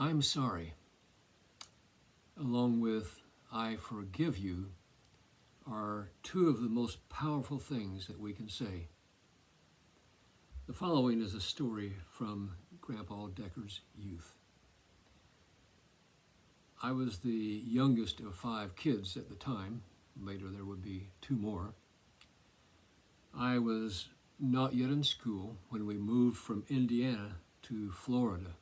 I'm sorry, along with I forgive you, are two of the most powerful things that we can say. The following is a story from Grandpa Decker's youth. I was the youngest of 5 kids at the time. Later there would be 2 more. I was not yet in school when we moved from Indiana to Florida.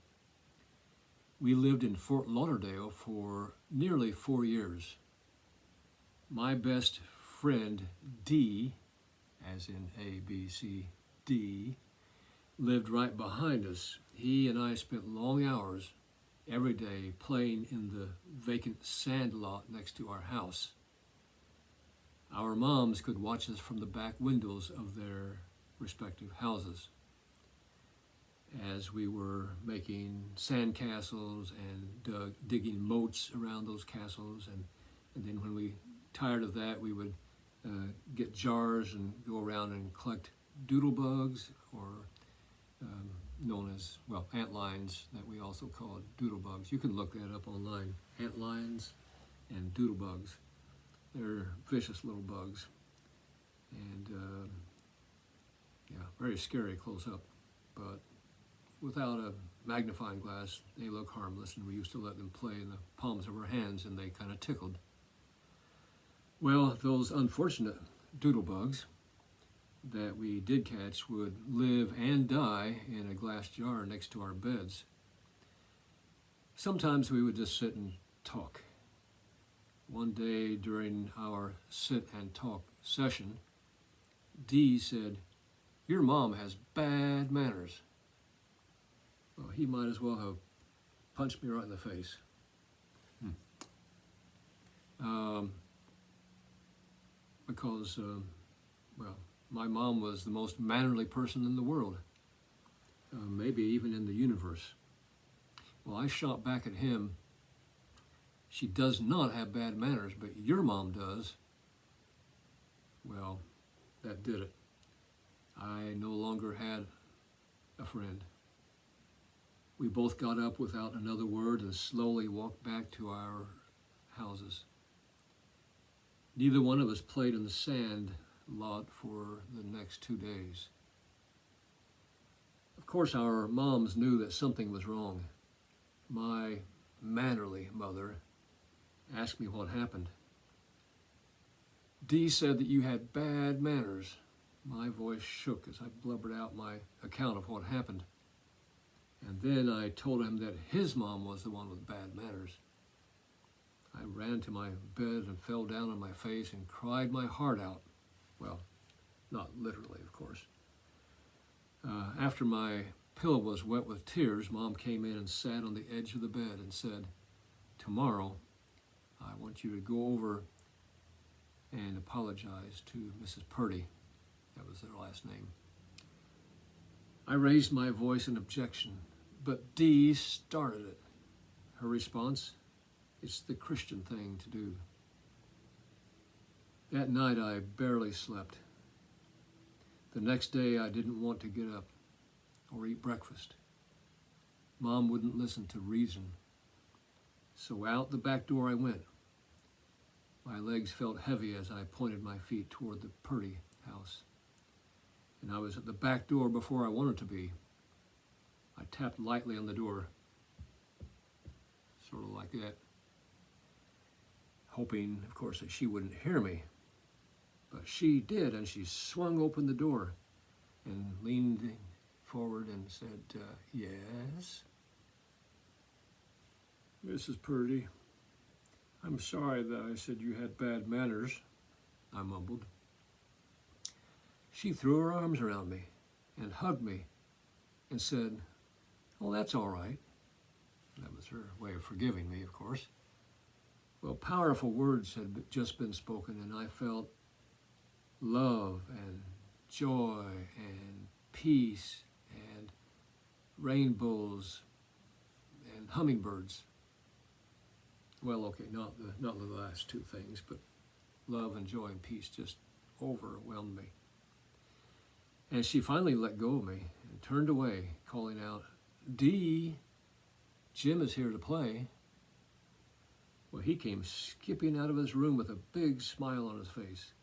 We lived in Fort Lauderdale for nearly 4 years. My best friend, D, as in A, B, C, D, lived right behind us. He and I spent long hours every day playing in the vacant sand lot next to our house. Our moms could watch us from the back windows of their respective houses as we were making sand castles and digging moats around those castles. And then when we tired of that, we would get jars and go around and collect doodle bugs, or known as, well, ant lions, that we also called doodle bugs. You can look that up online, ant lions and doodle bugs. They're vicious little bugs, and very scary close up, but without a magnifying glass, they look harmless, and we used to let them play in the palms of our hands, and they kind of tickled. Well, those unfortunate doodle bugs that we did catch would live and die in a glass jar next to our beds. Sometimes we would just sit and talk. One day during our sit and talk session, Dee said, "Your mom has bad manners." Well, he might as well have punched me right in the face. Because, my mom was the most mannerly person in the world, maybe even in the universe. Well, I shot back at him, "She does not have bad manners, but your mom does." Well, that did it. I no longer had a friend. We both got up without another word and slowly walked back to our houses. Neither one of us played in the sand lot for the next 2 days. Of course, our moms knew that something was wrong. My mannerly mother asked me what happened. "Dee said that you had bad manners." My voice shook as I blubbered out my account of what happened. And then I told him that his mom was the one with bad manners. I ran to my bed and fell down on my face and cried my heart out. Well, not literally, of course. After my pillow was wet with tears, Mom came in and sat on the edge of the bed and said, "Tomorrow, I want you to go over and apologize to Mrs. Purdy." That was their last name. I raised my voice in objection, but Dee started it. Her response, "It's the Christian thing to do." That night I barely slept. The next day I didn't want to get up or eat breakfast. Mom wouldn't listen to reason. So out the back door I went. My legs felt heavy as I pointed my feet toward the Purdy house. And I was at the back door before I wanted to be. I tapped lightly on the door, sort of like that, hoping, of course, that she wouldn't hear me. But she did, and she swung open the door and leaned forward and said, "Yes?" "Mrs. Purdy, I'm sorry that I said you had bad manners," I mumbled. She threw her arms around me and hugged me and said, "Oh, that's all right." That was her way of forgiving me, of course. Well, powerful words had just been spoken, and I felt love and joy and peace and rainbows and hummingbirds. Well, okay, not the last 2 things, but love and joy and peace just overwhelmed me. And she finally let go of me and turned away, calling out, "Dee, Jim is here to play. Well, he came skipping out of his room with a big smile on his face,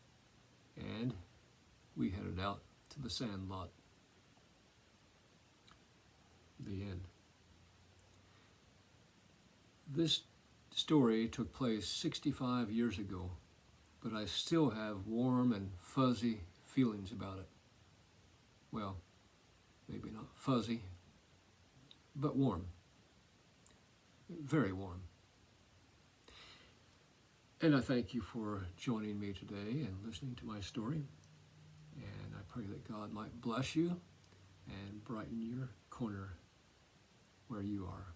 and we headed out to the sand lot. The end. This story took place 65 years ago, but I still have warm and fuzzy feelings about it. Well, maybe not fuzzy, but warm. Very warm. And I thank you for joining me today and listening to my story. And I pray that God might bless you and brighten your corner where you are.